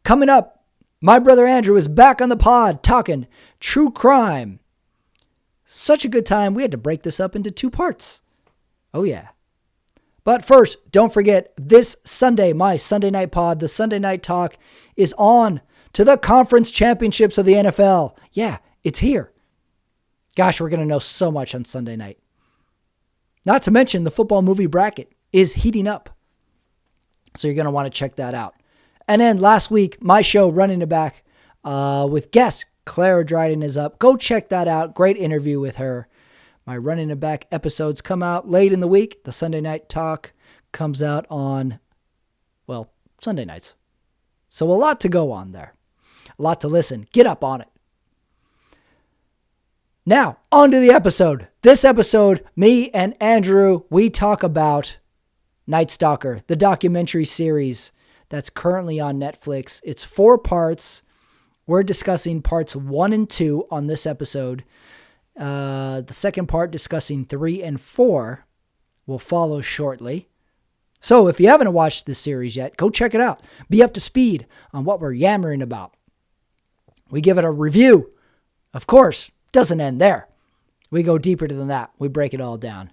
Coming up, my brother Andrew is back on the pod talking true crime. Such a good time, we had to break this up into 2 parts. Oh yeah. But first, don't forget, this Sunday, my Sunday night pod, the Sunday night talk, is on to the conference championships of the NFL. Yeah, it's here. Gosh, we're going to know so much on Sunday night. Not to mention the football movie bracket is heating up. So you're going to want to check that out. And then last week, my show, Running It Back, with guest Clara Dryden is up. Go check that out. Great interview with her. My Running It Back episodes come out late in the week. The Sunday night talk comes out on, well, Sunday nights. So a lot to go on there. A lot to listen. Get up on it. Now, on to the episode. This episode, me and Andrew, we talk about Night Stalker, the documentary series that's currently on Netflix. It's 4 parts. We're discussing parts 1 and 2 on this episode. The second part discussing 3 and 4 will follow shortly. So if you haven't watched this series yet, go check it out. Be up to speed on what we're yammering about. We give it a review. Of course, doesn't end there. We go deeper than that. We break it all down.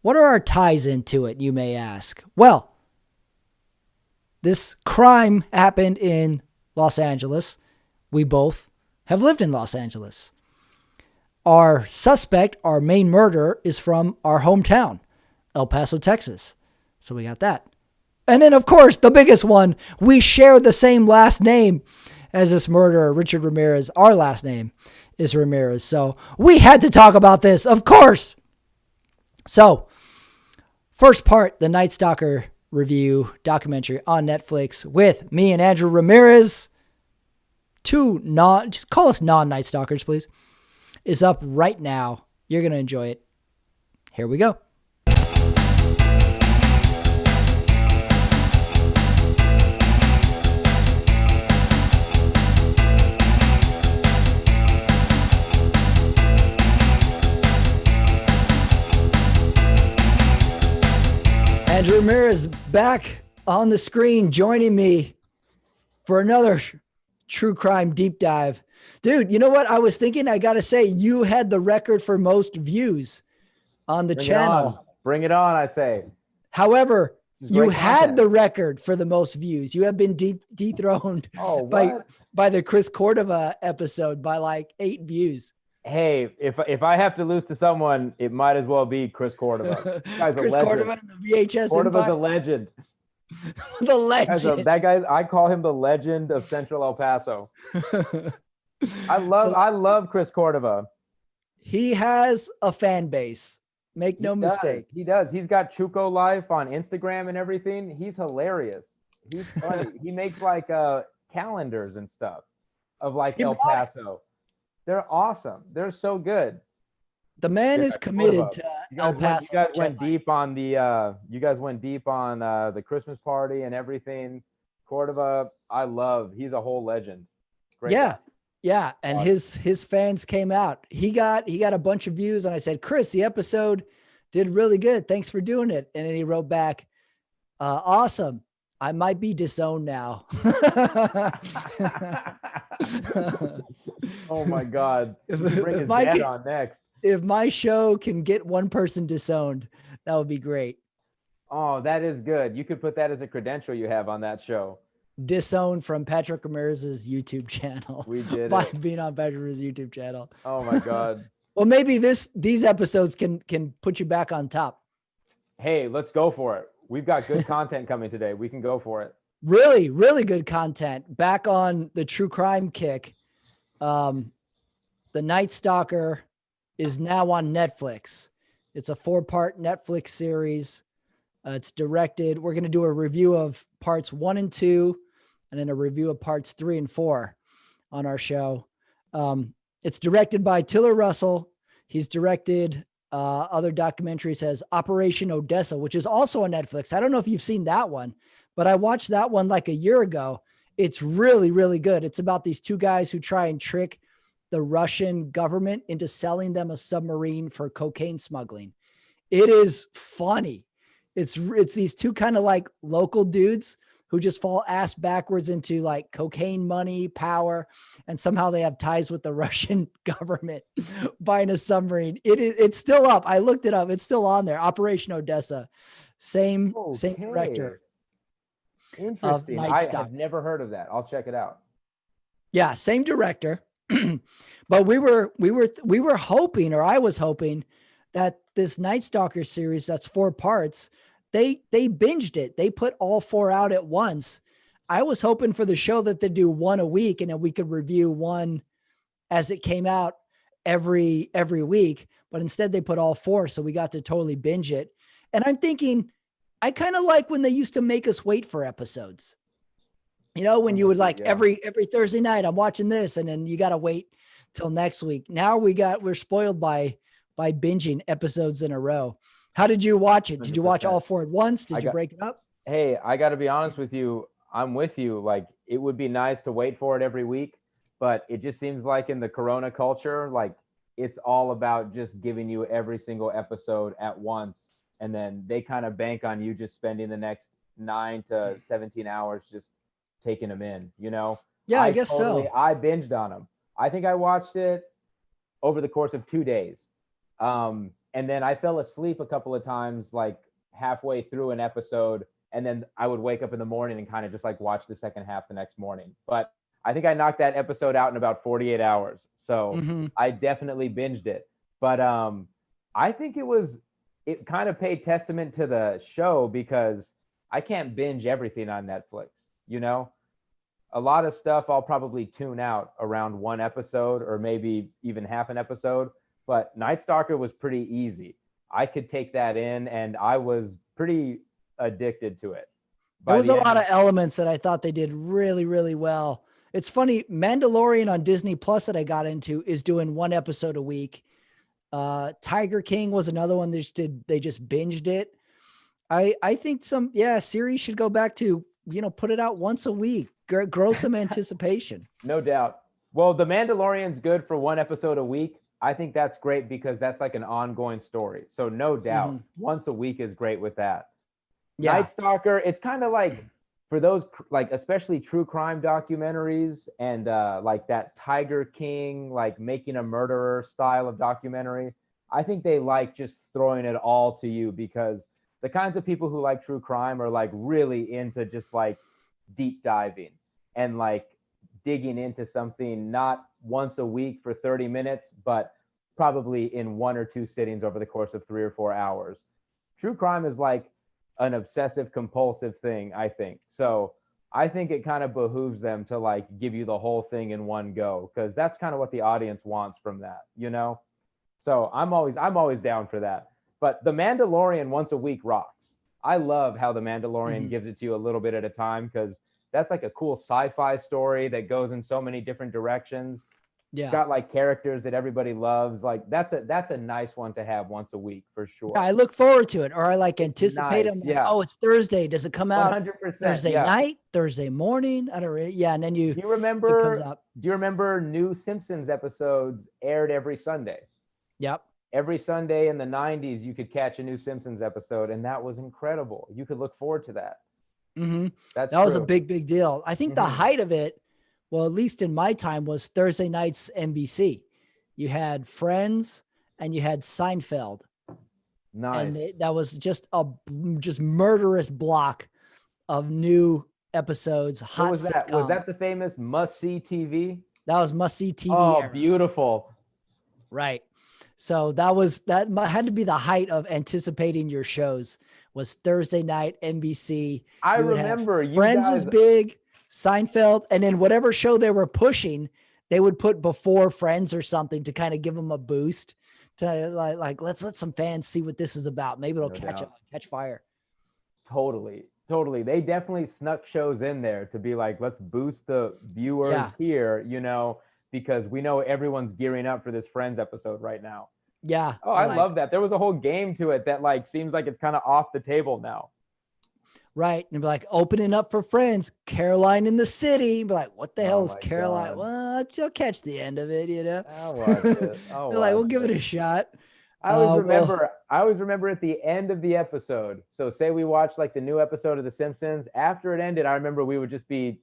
What are our ties into it, you may ask? Well, this crime happened in Los Angeles. We both have lived in Los Angeles. Our suspect, our main murderer, is from our hometown, El Paso, Texas. So we got that. And then, of course, the biggest one, we share the same last name as this murderer, Richard Ramirez. Our last name is Ramirez. So we had to talk about this, of course. So, first part, the Night Stalker review documentary on Netflix with me and Andrew Ramirez. Just call us non-Night Stalkers, please. Is up right now. You're going to enjoy it. Here we go. Andrew Ramirez back on the screen, joining me for another true crime deep dive. Dude, you know what? I was thinking, I got to say, you had the record for most views on the channel. Bring it on, I say. However, you had the record for the most views. You have been dethroned by the Chris Cordova episode by like 8 views. Hey, if I have to lose to someone, it might as well be Chris Cordova. Chris Cordova and the VHS. Cordova's a legend. The legend. That guy, I call him the legend of Central El Paso. I love Chris Cordova. He has a fan base. Make no mistake. He does. He's got Chuco Life on Instagram and everything. He's hilarious. He's funny. He makes like calendars and stuff of like El Paso. They're awesome. They're so good. The man is committed to El Paso. You guys went deep on the Christmas party and everything. Cordova, he's a whole legend. Great guy. Yeah, and awesome. his fans came out. He got a bunch of views, and I said, Chris, the episode did really good. Thanks for doing it. And then he wrote back, awesome. I might be disowned now. Oh my God. Bring his dad on next. If my show can get one person disowned, that would be great. Oh, that is good. You could put that as a credential you have on that show. Disowned from Patrick Ramirez's YouTube channel. We did by being on Patrick Ramirez's YouTube channel. Oh my God. Well, maybe these episodes can put you back on top. Hey, let's go for it. We've got good content coming today. We can go for it. Really, really good content. Back on the true crime kick. The Night Stalker is now on Netflix. It's a 4-part Netflix series. It's directed. We're going to do a review of parts 1 and 2, and then a review of parts 3 and 4 on our show. It's directed by Tiller Russell. He's directed other documentaries as Operation Odessa, which is also on Netflix. I don't know if you've seen that one, but I watched that one like a year ago. It's really, really good. It's about these 2 guys who try and trick the Russian government into selling them a submarine for cocaine smuggling. It is funny. It's these 2 kind of like local dudes who just fall ass backwards into like cocaine money, power, and somehow they have ties with the Russian government buying a submarine. It's still up. I looked it up. It's still on there. Operation Odessa. Same director of Interesting. Night I Stalker. have never heard of that. I'll check it out. Yeah, same director. But we were hoping, or I was hoping, that this Night Stalker series that's 4 parts, they binged it. They put all 4 out at once. I was hoping for the show that they do 1 a week, and then we could review one as it came out every week. But instead they put all 4, so we got to totally binge it. And I'm thinking, I kind of like when they used to make us wait for episodes. You know, when you would like every Thursday night, I'm watching this, and then you got to wait till next week. Now we're spoiled by binging episodes in a row. How did you watch it? Did you watch all 4 at once? Did you break it up? Hey, I got to be honest with you. I'm with you. Like, it would be nice to wait for it every week, but it just seems like in the Corona culture, like it's all about just giving you every single episode at once. And then they kind of bank on you just spending the next 9 to 17 hours just taking them in, you know? Yeah, I guess so. I binged on them. I think I watched it over the course of 2 days. And then I fell asleep a couple of times, like halfway through an episode. And then I would wake up in the morning and kind of just like watch the second half the next morning. But I think I knocked that episode out in about 48 hours. So I definitely binged it. But I think it kind of paid testament to the show, because I can't binge everything on Netflix, you know? A lot of stuff I'll probably tune out around 1 episode or maybe even half an episode, but Night Stalker was pretty easy. I could take that in, and I was pretty addicted to it. There was a lot of elements that I thought they did really, really well. It's funny, Mandalorian on Disney Plus that I got into is doing 1 episode a week. Tiger King was another one they just binged it. I think series should go back to, put it out once a week, grow some anticipation. No doubt. Well, The Mandalorian's good for 1 episode a week. I think that's great because that's like an ongoing story. So no doubt, once a week is great with that. Yeah. Night Stalker, it's kind of like for those, like especially true crime documentaries and like that Tiger King, like Making a Murderer style of documentary. I think they like just throwing it all to you, because the kinds of people who like true crime are like really into just like deep diving and like digging into something, not once a week for 30 minutes, but probably in 1 or 2 sittings over the course of 3 or 4 hours. True crime is like an obsessive compulsive thing, I think. So I think it kind of behooves them to like give you the whole thing in one go, because that's kind of what the audience wants from that, you know? So I'm always down for that. But The Mandalorian once a week rocks. I love how The Mandalorian gives it to you a little bit at a time, because that's like a cool sci-fi story that goes in so many different directions. Yeah. It's got like characters that everybody loves. Like that's a nice one to have once a week for sure. Yeah, I look forward to it, or I like anticipate them. Like, oh, it's Thursday. Does it come out 100%, Thursday night, Thursday morning? I don't really. Yeah, and then do you remember new Simpsons episodes aired every Sunday? Yep. Every Sunday in the 90s, you could catch a new Simpsons episode, and that was incredible. You could look forward to that. That was a big deal. I think the height of it, well, at least in my time, was Thursday nights NBC. You had Friends and you had Seinfeld. Nice. And that was just murderous block of new episodes. What was that? Was that the famous Must See TV? That was Must See TV. Oh, era. Beautiful. Right. So that had to be the height of anticipating your shows, was Thursday night NBC. I remember Friends was big, Seinfeld, and then whatever show they were pushing, they would put before Friends or something to kind of give them a boost. To like let's let some fans see what this is about. Maybe it'll catch fire. Totally. They definitely snuck shows in there to be like, let's boost the viewers here, because we know everyone's gearing up for this Friends episode right now. Yeah. Oh, I love that. There was a whole game to it that like seems like it's kind of off the table now. Right. And be like, opening up for Friends, Caroline in the City. Be like, what the hell is Caroline? God. Well, you'll catch the end of it, I'll watch it. They're like, we'll give it a shot. Well, I always remember at the end of the episode. So say we watched like the new episode of The Simpsons. After it ended, I remember we would just be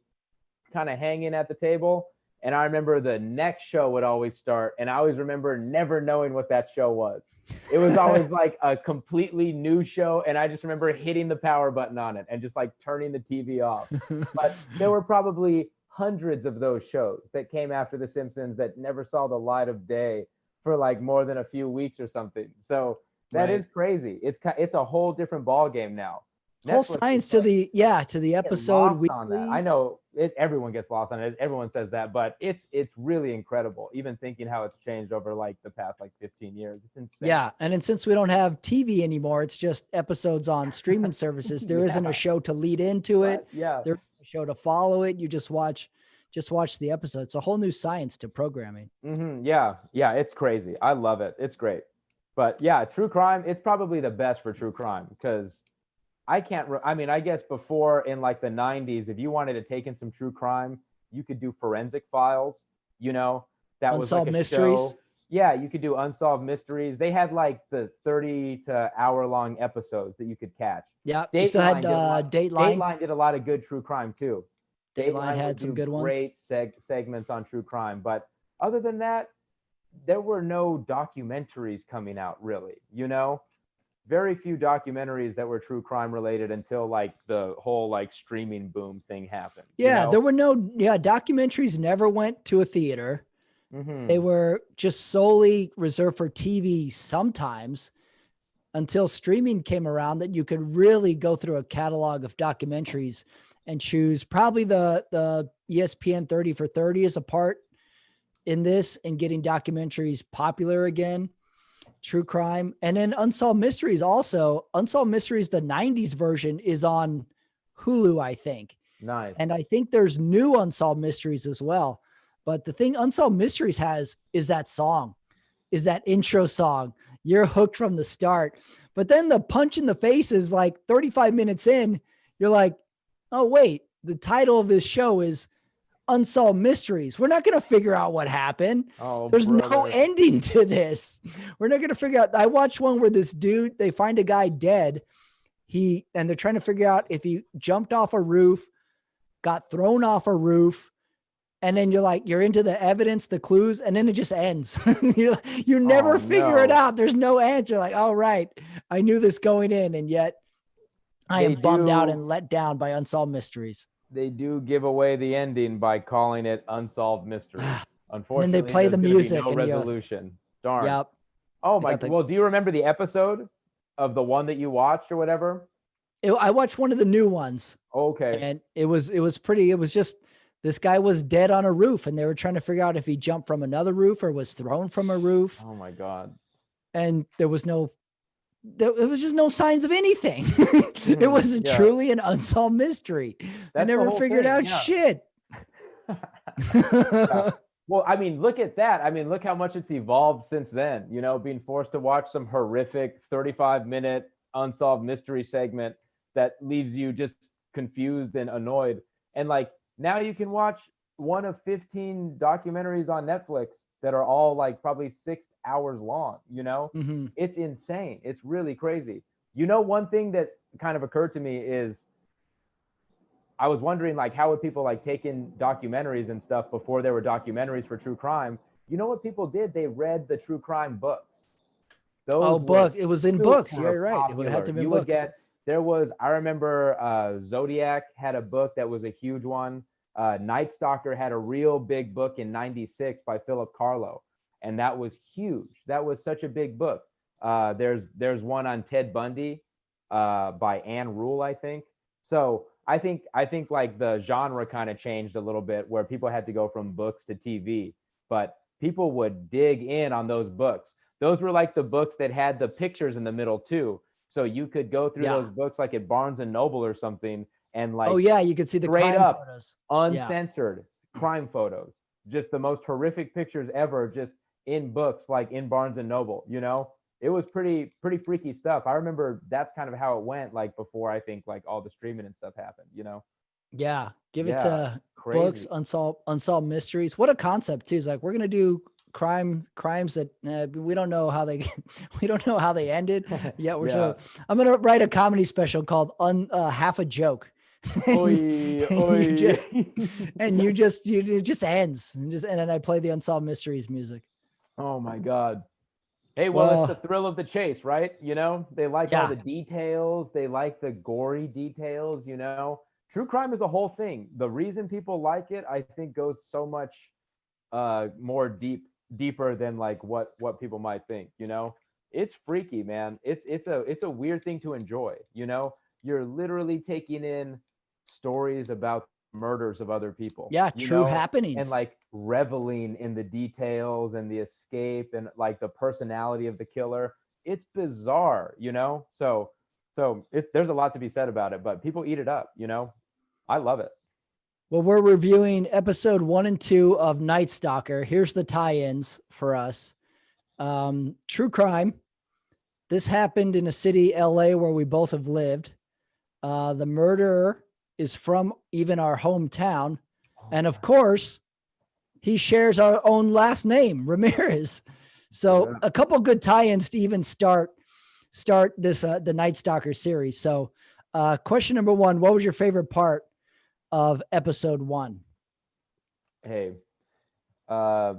kind of hanging at the table. And I remember the next show would always start. And I always remember never knowing what that show was. It was always like a completely new show. And I just remember hitting the power button on it and just like turning the TV off. But there were probably hundreds of those shows that came after The Simpsons that never saw the light of day for like more than a few weeks or something. So that is right. crazy. It's a whole different ball game now. Whole Netflix is science to like the get episode lost on that. I weekly. know everyone gets lost on it. Everyone says that, but it's really incredible. Even thinking how it's changed over like the past like 15 years, it's insane. Yeah, and then since we don't have TV anymore, it's just episodes on streaming services. There isn't a Yeah, show to lead into it. but yeah, There's a show to follow it. You just watch the episode. It's a whole new science to programming. yeah, it's crazy. I love it. It's great. But yeah, true crime. It's probably the best for true crime because I can't. I mean, I guess before in like the 90s, if you wanted to take in some true crime, you could do forensic files. You know, that was like Unsolved a mysteries. show. Yeah, you could do unsolved mysteries. They had like the 30 to hour long episodes that you could catch. Yeah, you still had Dateline did a lot. Dateline. Dateline did a lot of good true crime too. Dateline Dateline had would some do good ones. great segments on true crime, but other than that, there were no documentaries coming out really. You know, very few documentaries that were true crime related until like the whole like streaming boom thing happened. You Yeah, know. there were no documentaries never went to a theater. They Mm-hmm. were just solely reserved for TV sometimes until streaming came around that you could really go through a catalog of documentaries and choose. Probably the ESPN 30 for 30 is a part in this and getting documentaries popular again. True crime. And then Unsolved Mysteries also. Unsolved Mysteries, the 90s version is on Hulu, I think. Nice. And I think there's new Unsolved Mysteries as well. But the thing Unsolved Mysteries has is that song, is that intro song. You're hooked from the start. But then the punch in the face is like 35 minutes in. You're like, oh, wait, the title of this show is Unsolved Mysteries. We're not going to figure out what happened. Oh, There's no brother. ending to this. We're not going to figure out. I watched one where this dude, they find a guy dead. And they're trying to figure out if he jumped off a roof, got thrown off a roof, and then you're into the evidence, the clues, and then it just ends. you never Oh figure it no. out. There's no answer. Like, oh, right, I knew this going in, and yet I They am bummed out do. and let down by Unsolved Mysteries. They do give away the ending by calling it unsolved mysteries. And then they Unfortunately, play there's the going to be music, no and resolution. Darn. yep, Oh they my. got the. Well, do you remember the episode of the one that you watched or whatever? I watched one of the new ones, Okay. and it was pretty. It was just this guy was dead on a roof, and they were trying to figure out if he jumped from another roof or was thrown from a roof, Oh my God. and there was just no signs of anything. It was Yeah. truly an unsolved mystery. I That's the never whole figured thing, out yeah. shit. Yeah. Well, I mean, look at that. I mean, look how much it's evolved since then. You know, being forced to watch some horrific 35-minute unsolved mystery segment that leaves you just confused and annoyed. And like now you can watch one of 15 documentaries on Netflix that are all like probably 6 hours long, you know? Mhm. It's insane. It's really crazy. You know, one thing that kind of occurred to me is I was wondering like how would people like take in documentaries and stuff before there were documentaries for true crime. You know what people did? They read the true crime books. Oh, Those were book. It was in books. super You're right. It would have had to popular. be in You would books. get there was I remember Zodiac had a book that was a huge one. Night Stalker had a real big book in '96 by Philip Carlo, and that was huge. That was such a big book. There's one on Ted Bundy by Anne Rule, I think. So I think like the genre kind of changed a little bit where people had to go from books to TV, but people would dig in on those books. Those were like the books that had the pictures in the middle too. So you could go through Yeah. those books like at Barnes and Noble or something and Oh, like yeah. You could see the straight crime up photos. Yeah. uncensored crime photos, just the most horrific pictures ever, just in books like in Barnes and Noble. You know, it was pretty freaky stuff. I remember that's kind of how it went, like before I think like all the streaming and stuff happened. You know, Yeah. Give it yeah, to books, crazy. unsolved mysteries. What a concept too. It's like, we're going to do crimes that we don't know how they we don't know how they ended. Yeah, Yeah. I'm gonna write a comedy special called Half a Joke. Oi, You oi. just it just ends and then I play the Unsolved Mysteries music. Oh my God. Hey, well, it's the Well, thrill of the chase, right? They like all yeah, the details, they like the gory details. True crime is a whole thing. The reason people like it, I think, goes so much more deeper than like what people might think. It's freaky, man. It's a weird thing to enjoy. You're literally taking in stories about murders of other people, yeah, true and happenings. like reveling in the details and the escape and like the personality of the killer. It's bizarre. There's a lot to be said about it, but people eat it up. I love it. Well, we're reviewing episode 1 and 2 of Night Stalker. Here's the tie-ins for us. True crime. This happened in a city, LA, where we both have lived. The murderer is from even our hometown. And of course, he shares our own last name, Ramirez. So a couple good tie-ins to even start this the Night Stalker series. So question number 1, what was your favorite part of episode 1? Hey, uh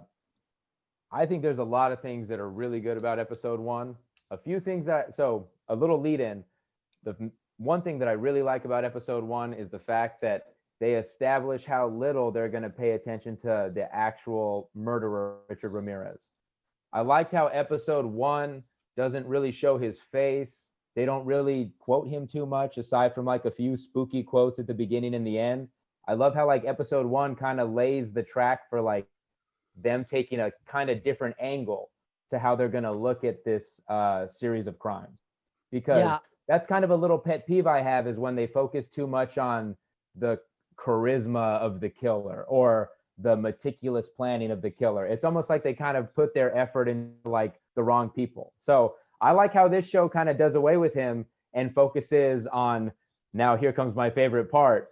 I think there's a lot of things that are really good about episode 1. A few things a little lead in. The one thing that I really like about episode 1 is the fact that they establish how little they're going to pay attention to the actual murderer, Richard Ramirez. I liked how episode 1 doesn't really show his face. They don't really quote him too much, aside from like a few spooky quotes at the beginning and the end. I love how like episode 1 kind of lays the track for like them taking a kind of different angle to how they're going to look at this series of crimes. Yeah, Because that's kind of a little pet peeve I have, is when they focus too much on the charisma of the killer or the meticulous planning of the killer. It's almost like they kind of put their effort into like the wrong people. So I like how this show kind of does away with him and focuses on, now here comes my favorite part,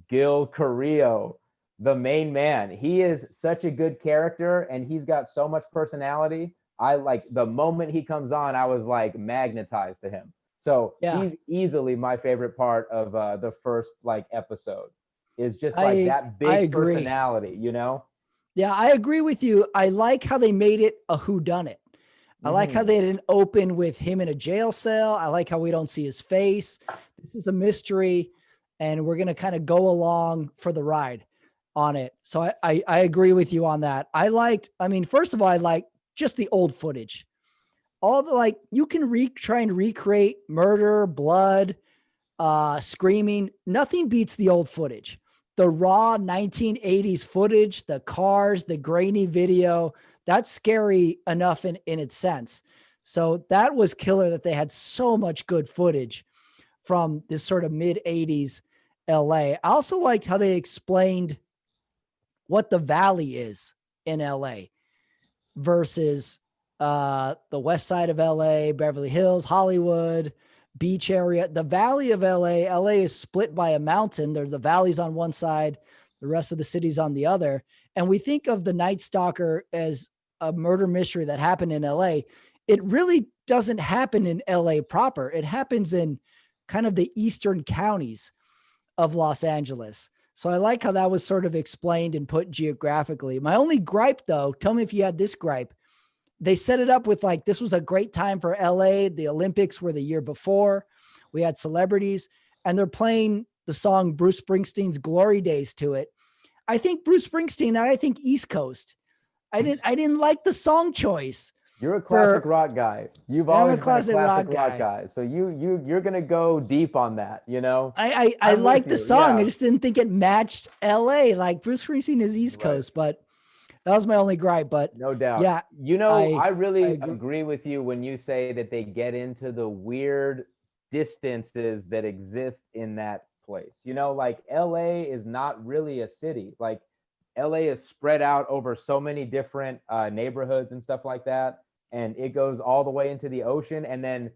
Gil Carrillo, the main man. He is such a good character and he's got so much personality. I like the moment he comes on, I was like magnetized to him. So yeah. he's easily my favorite part of the first like episode, is just like I that I big agree. personality. Yeah, I agree with you. I like how they made it a whodunit. I like how Mm-hmm. they didn't open with him in a jail cell. I like how we don't see his face. This is a mystery, and we're gonna kind of go along for the ride on it. So I agree with you on that. I mean, first of all, I like just the old footage. All the like you can try and recreate murder, blood, screaming. Nothing beats the old footage. The raw 1980s footage, the cars, the grainy video, that's scary enough in its sense. So that was killer that they had so much good footage from this sort of mid 80s LA. I also liked how they explained what the valley is in LA versus the west side of LA, Beverly Hills, Hollywood, beach area. The valley of LA is split by a mountain. There's the valleys on one side, the rest of the city's on the other. And we think of the Night Stalker as a murder mystery that happened in LA. It really doesn't happen in LA proper. It happens in kind of the eastern counties of Los Angeles. So I like how that was sort of explained and put geographically. My only gripe, though, tell me if you had this gripe. They set it up with like, this was a great time for LA. The Olympics were the year before. We had celebrities, and they're playing the song Bruce Springsteen's Glory Days to it. I think Bruce Springsteen, and I think East Coast. I didn't like the song choice. You're a classic rock guy. You've always been a classic rock guy. So you're gonna go deep on that. I I'm with like the you. song. I Yeah. just didn't think it matched LA. Like Bruce Springsteen is East Right. Coast, but that was my only gripe. But No doubt. yeah, I I really agree. agree with you when you say that they get into the weird distances that exist in that place. Like LA is not really a city. Like LA is spread out over so many different neighborhoods and stuff like that. And it goes all the way into the ocean. And then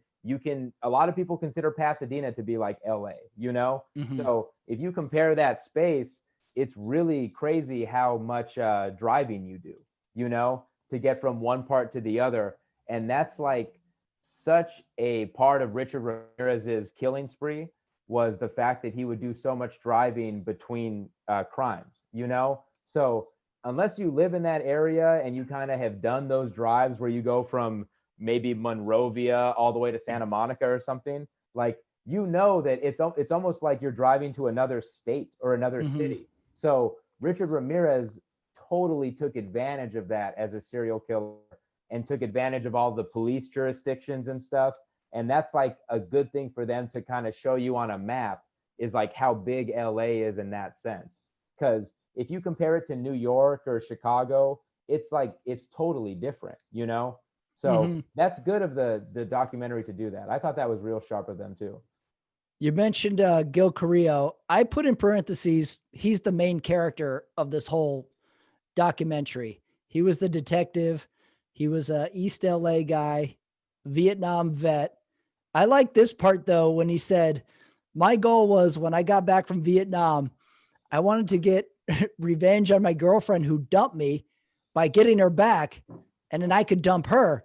a lot of people consider Pasadena to be like LA. Mhm. So if you compare that space, it's really crazy how much driving you do. to get from one part to the other. And that's like such a part of Richard Ramirez's killing spree, was the fact that he would do so much driving between crimes, you know? So unless you live in that area and you kind of have done those drives where you go from maybe Monrovia all the way to Santa Monica or something, like, you know that it's almost like you're driving to another state or another city. So Richard Ramirez totally took advantage of that as a serial killer, and took advantage of all the police jurisdictions and stuff. And that's like a good thing for them to kind of show you on a map, is like how big LA is in that sense. Because if you compare it to New York or Chicago, it's like it's totally different, you know? So that's good of the documentary to do that. I thought that was real sharp of them too. You mentioned Gil Carrillo. I put in parentheses, he's the main character of this whole documentary. He was the detective. He was a East LA guy, Vietnam vet. I like this part though, when he said, my goal was, when I got back from Vietnam, I wanted to get revenge on my girlfriend who dumped me by getting her back, and then I could dump her.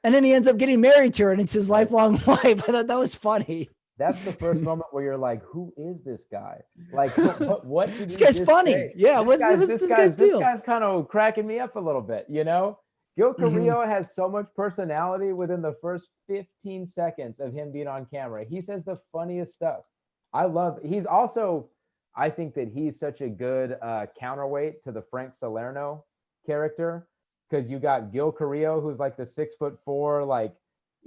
And then he ends up getting married to her, and it's his lifelong wife. I thought that was funny. That's the first moment where you're like, who is this guy? Like, what did this guy's funny. say? Yeah. What's this guy's deal? This guy's kind of cracking me up a little bit, you know? Gil Carrillo has so much personality within the first 15 seconds of him being on camera. He says the funniest stuff. He's also, I think that he's such a good counterweight to the Frank Salerno character, because you got Gil Carrillo, who's like the 6'4", like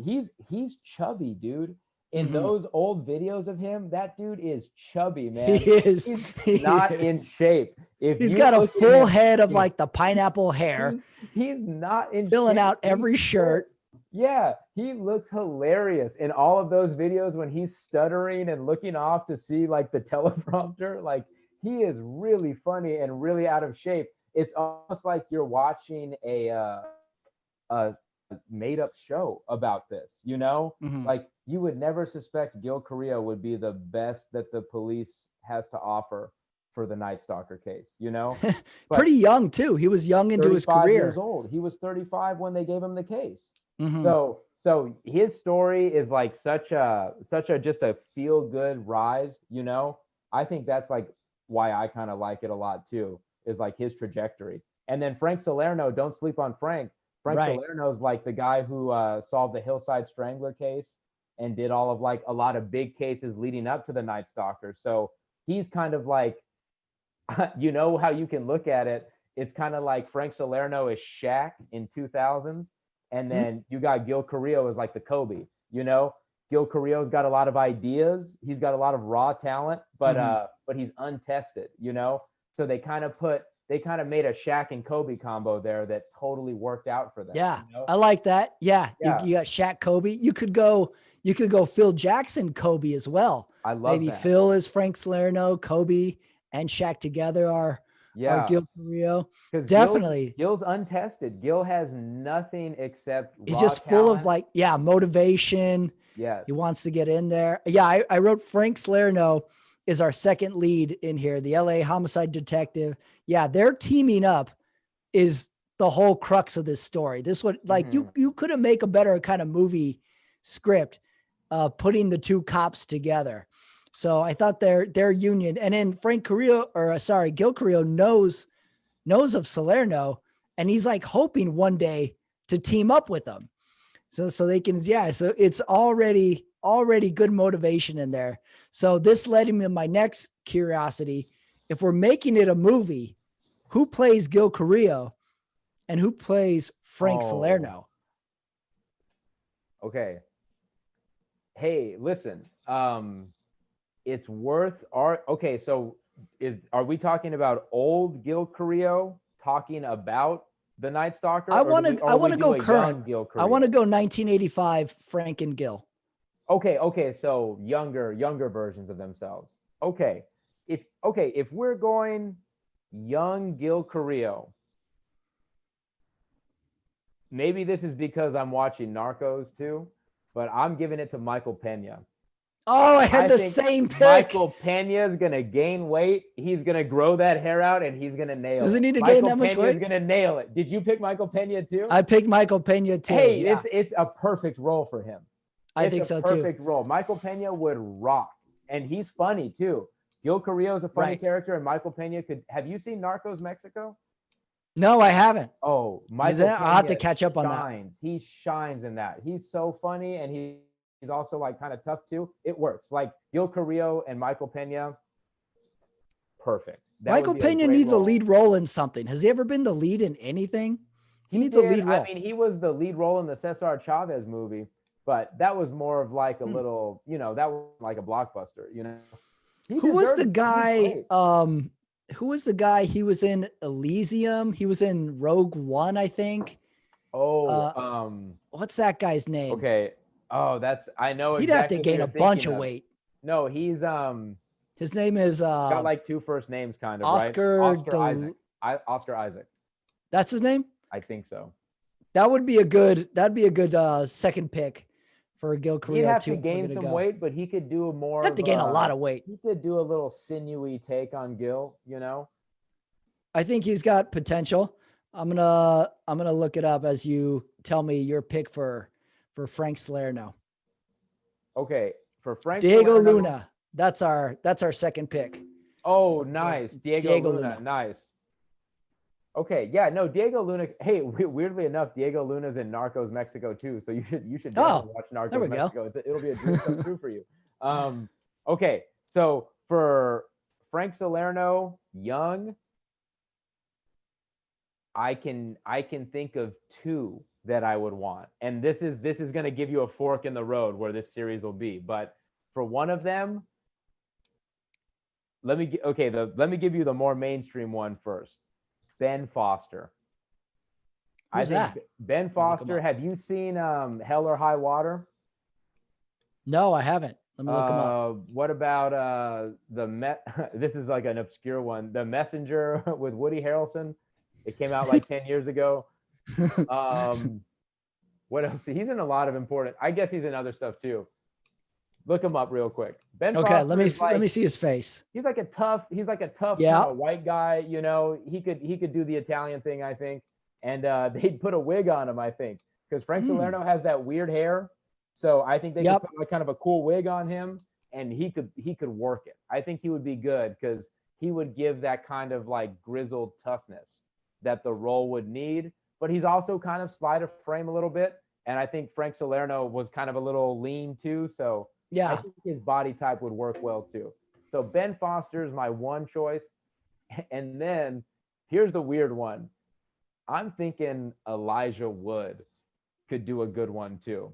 he's chubby, dude. In those old videos of him, that dude is chubby, man. He is. He's not in shape. He's got a full head of like the pineapple hair. He's not in filling shape. out every shirt. Yeah, he looks hilarious in all of those videos when he's stuttering and looking off to see like the teleprompter. Like, he is really funny and really out of shape. It's almost like you're watching a made up show about this, you know? Like, you would never suspect Gil Carrillo would be the best that the police has to offer for the Night Stalker case, you know? Pretty young too. He was young into his career. Years old. He was 35 when they gave him the case. So his story is like such a just a feel good rise, you know? I think that's like why I kind of like it a lot too, is like his trajectory. And then Frank Salerno, don't sleep on Frank. Frank Salerno is like the guy who solved the Hillside Strangler case and did all of like a lot of big cases leading up to the Night Stalker. So he's kind of like, you know how you can look at it. It's kind of like Frank Salerno is Shaq in 2000s. And then you got Gil Carrillo as like the Kobe, you know? Gil Carrillo's got a lot of ideas. He's got a lot of raw talent, but he's untested, you know? So they kind of made a Shaq and Kobe combo there that totally worked out for them. Yeah, you know? I like that. Yeah. You got Shaq, Kobe. You could go Phil Jackson, Kobe as well. I love Maybe that. Phil is Frank Salerno, Kobe and Shaq together are Gil Carrillo. Definitely. Gil's untested. Gil has nothing except he's just full of like, motivation. Yes. He wants to get in there. Yeah, I wrote Frank Salerno is our second lead in here, the LA homicide detective. Yeah, they're teaming up is the whole crux of this story. This would like you couldn't make a better kind of movie script putting the two cops together. So I thought their union, and then Gil Carrillo knows of Salerno, and he's like hoping one day to team up with them. So they can, so it's already good motivation in there. So this led me to my next curiosity. If we're making it a movie, who plays Gil Carrillo and who plays Frank Salerno? Okay. Hey, listen, it's worth so are we talking about old Gil Carrillo talking about the Night Stalker? I want to go current. Gil Carrillo? I want to go 1985 Frank and Gil. Okay, so younger versions of themselves. Okay. If we're going young Gil Carrillo, maybe this is because I'm watching Narcos too, but I'm giving it to Michael Pena. Oh, I had I the think same pick. Michael Pena is gonna gain weight. He's gonna grow that hair out, and he's gonna nail Does it. he need to gain Michael that much Pena is weight? gonna nail it. Did you pick Michael Pena too? I picked Michael Pena too. Hey, Yeah, it's a perfect role for him. I It's think a so too. perfect role. Michael Pena would rock, and he's funny too. Gil Carrillo is a funny Right. character, and Michael Pena could. Have you seen Narcos Mexico? No, I haven't. Oh, Michael Pena I'll have to catch up on that. shines. He shines in that. He's so funny, and he's also like kind of tough too. It works. Like Gil Carrillo and Michael Pena, perfect. That Michael would be Pena great needs a role. lead role in something. Has he ever been the lead in anything? He needs did. a lead role. I mean, he was the lead role in the Cesar Chavez movie, but that was more of like a little, that was like a blockbuster, Who was the guy? Who was the guy? He was in Elysium. He was in Rogue One, I think. What's that guy's name? Okay. Oh, I know He'd exactly have to gain a bunch of weight. No, he's his name is got like two first names, kind of, Oscar, right? Oscar Isaac. That's his name? I think so. That'd be a good second pick for Gil Carrillo. He'd have to gain some weight, but he could do more. Have to gain a lot of weight. He could do a little sinewy take on Gil, I think he's got potential. I'm gonna look it up as you tell me your pick for Frank Salerno. Okay, for Frank Diego Salerno, Luna. That's our second pick. Oh, nice. Diego Luna. Nice. Okay, yeah, no, Diego Luna. Hey, weirdly enough, Diego Luna's in Narcos Mexico too. So you should definitely watch Narcos Mexico. It'll be a dream come true for you. Okay, so for Frank Salerno, young, I can think of two that I would want, and this is going to give you a fork in the road where this series will be. But for one of them, let me give you the more mainstream one first. Ben Foster. Who's that? Ben Foster. Have you seen Hell or High Water? No, I haven't. Let me look him up. What about this is like an obscure one. The Messenger with Woody Harrelson. It came out like 10 years ago. What else? He's in a lot of important. I guess he's in other stuff too. Look him up real quick. Ben. Okay, Foster let me see his face. He's like a tough kind of white guy. He could do the Italian thing, I think. And they'd put a wig on him, I think, because Frank Salerno has that weird hair. So I think they could put like kind of a cool wig on him, and he could work it. I think he would be good because he would give that kind of like grizzled toughness that the role would need. But he's also kind of slight of frame a little bit, and I think Frank Salerno was kind of a little lean too. So yeah, I think his body type would work well too. So Ben Foster is my one choice. And then here's the weird one. I'm thinking Elijah Wood could do a good one too.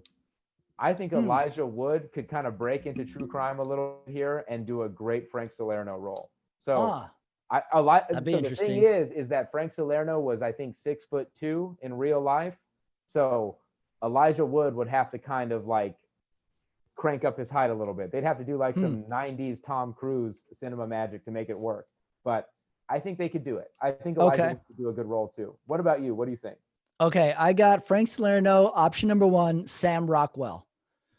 I think Elijah Wood could kind of break into true crime a little here and do a great Frank Salerno role. So that'd be interesting. The thing is that Frank Salerno was, I think, 6'2" in real life. So Elijah Wood would have to kind of like crank up his height a little bit. They'd have to do like some 90s Tom Cruise cinema magic to make it work. But I think they could do it. I think Elijah Wood could do a good role too. What about you? What do you think? Okay, I got Frank Salerno, option number 1, Sam Rockwell.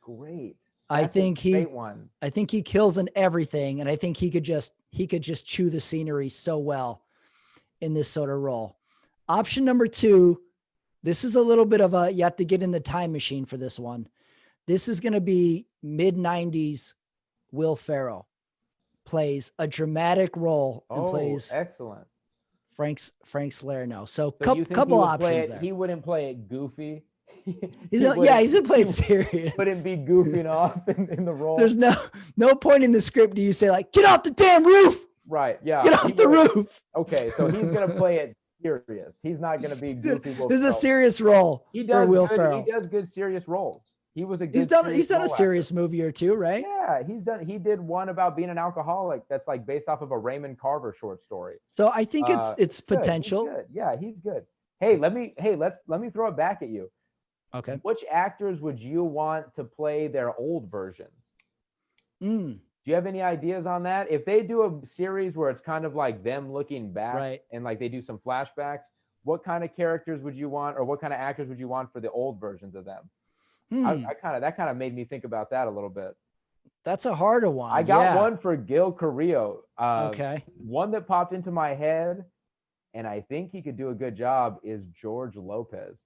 Great. I think he kills in everything, and I think he could just chew the scenery so well in this sort of role. Option number 2, this is a little bit of you have to get in the time machine for this one. This is going to be mid-90s Will Ferrell. Plays a dramatic role and plays excellent Frank Salerno. So couple options there. He wouldn't play it goofy. He's gonna play it serious. Wouldn't be goofing off in the role. There's no point in the script do you say like, get off the damn roof. Right. Yeah. Get off the roof. Okay. So he's gonna play it serious. He's not gonna be goofy. This is a serious role. He does Will Ferrell. He does good serious roles. He was a good. He's done a serious movie or two, right? Yeah, he did one about being an alcoholic that's like based off of a Raymond Carver short story. So I think it's potential. He's good. Yeah, he's good. Hey, let me throw it back at you. Okay. Which actors would you want to play their old versions? Do you have any ideas on that? If they do a series where it's kind of like them looking back and like they do some flashbacks, what kind of characters would you want, or what kind of actors would you want for the old versions of them? That kind of made me think about that a little bit. That's a harder one. I got yeah. one for Gil Carrillo. Okay. One that popped into my head, and I think he could do a good job, is George Lopez.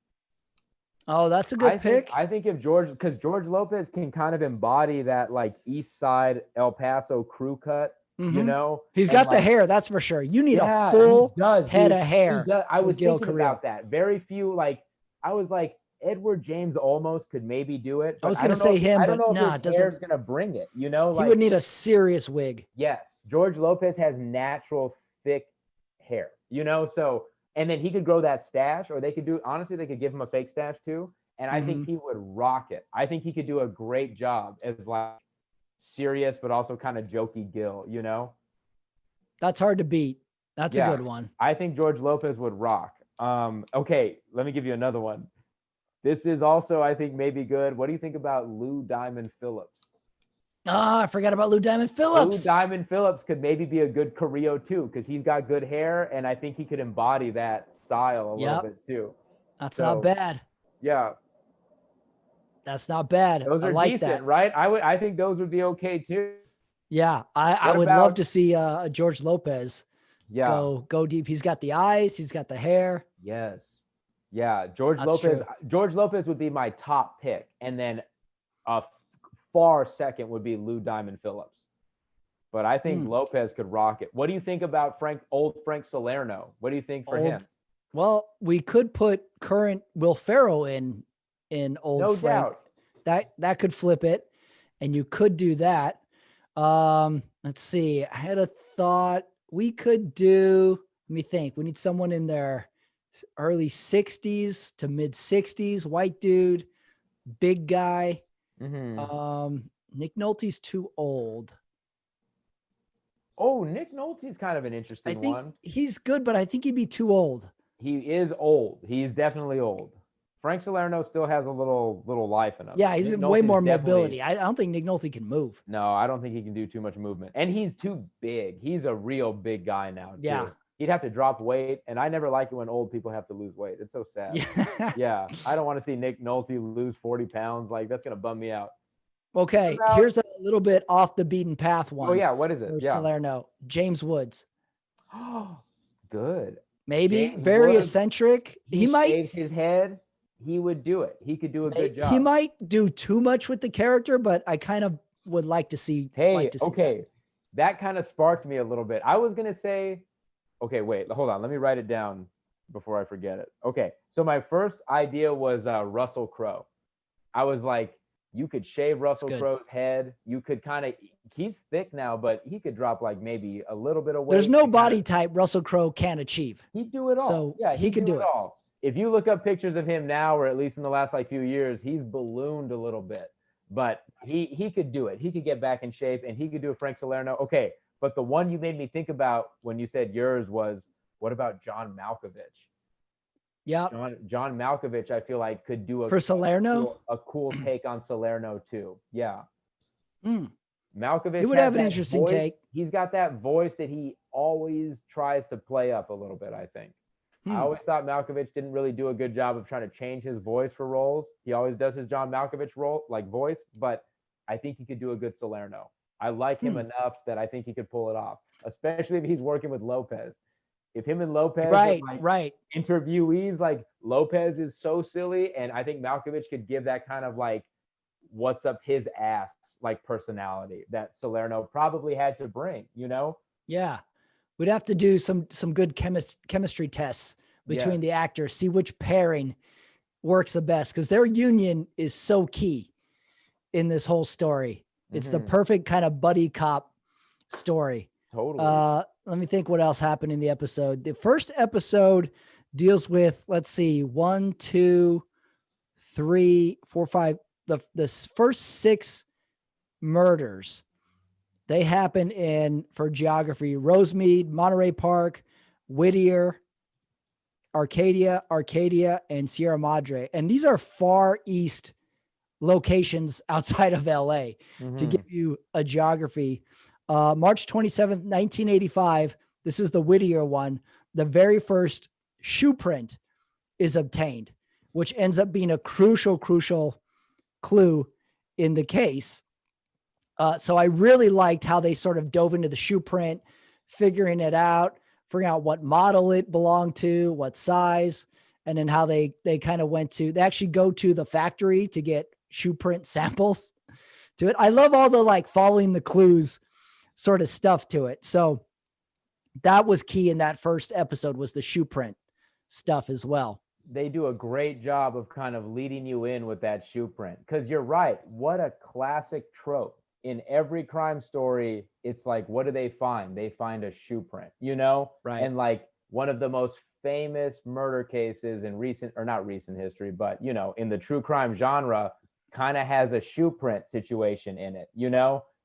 Oh, that's a good pick. I think if because George Lopez can kind of embody that like East Side El Paso crew cut, you know. He's got the hair, that's for sure. You need a he full does, head dude. of hair. I was Gil thinking Carrillo. about that. Very few, like I was like Edward James almost could maybe do it. I was going to say him, but no, if his hair's going to bring it. You know, he would need a serious wig. Yes, George Lopez has natural thick hair. You know, so and then he could grow that stash, or they could do. Honestly, they could give him a fake stash too. And I think he would rock it. I think he could do a great job as like serious, but also kind of jokey Gil, you know? That's hard to beat. That's a good one. I think George Lopez would rock. Okay, let me give you another one. This is also, I think, maybe good. What do you think about Lou Diamond Phillips? I forgot about Lou Diamond Phillips. Lou Diamond Phillips could maybe be a good Carrillo too, because he's got good hair, and I think he could embody that style a little bit too. That's not bad. Yeah. That's not bad. Those are like decent, that. right? I think those would be okay too. Yeah, I would love to see George Lopez go deep. He's got the eyes, he's got the hair. Yes. Yeah, George Lopez would be my top pick, and then a far second would be Lou Diamond Phillips. But I think Lopez could rock it. What do you think about old Frank Salerno? What do you think for him? Well, we could put current Will Ferrell in old no Frank. Doubt. That could flip it, and you could do that. Let's see. I had a thought. We could do. Let me think. We need someone in their early 60s to mid 60s, white dude, big guy. Nick Nolte's too old. Oh, Nick Nolte's kind of an interesting one. He's good, but I think he'd be too old. He is old. He's definitely old. Frank Salerno still has a little life in him. Yeah, he's way more mobility. I don't think Nick Nolte can move. No, I don't think he can do too much movement. And he's too big. He's a real big guy now, too. Yeah. He'd have to drop weight, and I never like it when old people have to lose weight. It's so sad. Yeah. I don't want to see Nick Nolte lose 40 pounds. Like, that's going to bum me out. Okay, here's a little bit off the beaten path one. Oh, yeah, what is it? Salerno. James Woods. Good. Maybe. Very eccentric. He might shave his head. He would do it. He could do a good job. He might do too much with the character, but I kind of would like to see. That kind of sparked me a little bit. I was going to say, okay, wait, hold on. Let me write it down before I forget it. Okay, so my first idea was Russell Crowe. I was like, you could shave Russell Crowe's head. You could he's thick now, but he could drop like maybe a little bit of weight. There's no body type Russell Crowe can't achieve. He'd do it all. So yeah, he could do it all. If you look up pictures of him now, or at least in the last few years, he's ballooned a little bit, but he could do it. He could get back in shape, and he could do a Frank Salerno. Okay, but the one you made me think about when you said yours was, what about John Malkovich? Yeah, John Malkovich, I feel like could do for Salerno a cool take on Salerno too. Yeah, Malkovich. He would have an interesting take. He's got that voice that he always tries to play up a little bit, I think. I always thought Malkovich didn't really do a good job of trying to change his voice for roles. He always does his John Malkovich voice, but I think he could do a good Salerno. I like him enough that I think he could pull it off, especially if he's working with Lopez. If him and Lopez right interviewees, like Lopez is so silly, and I think Malkovich could give that kind of like what's up his ass like personality that Salerno probably had to bring, you know? Yeah. We'd have to do some good chemistry tests between the actors, see which pairing works the best, because their union is so key in this whole story. It's the perfect kind of buddy cop story. Totally. Let me think what else happened in the episode. The first episode deals with, let's see, 1, 2, 3, 4, 5. The first 6 murders. They happen for geography, Rosemead, Monterey Park, Whittier, Arcadia, and Sierra Madre. And these are far east locations outside of LA to give you a geography. March 27th, 1985. This is the Whittier one. The very first shoe print is obtained, which ends up being a crucial clue in the case. So I really liked how they sort of dove into the shoe print, figuring it out, figuring out what model it belonged to, what size, and then how they kind of they actually go to the factory to get shoe print samples to it. I love all the like following the clues sort of stuff to it. So that was key in that first episode, was the shoe print stuff as well. They do a great job of kind of leading you in with that shoe print. Because you're right. What a classic trope. In every crime story, it's like, what do they find? They find a shoe print, Right. And like one of the most famous murder cases in recent, or not recent history, but, in the true crime genre, kind of has a shoe print situation in it,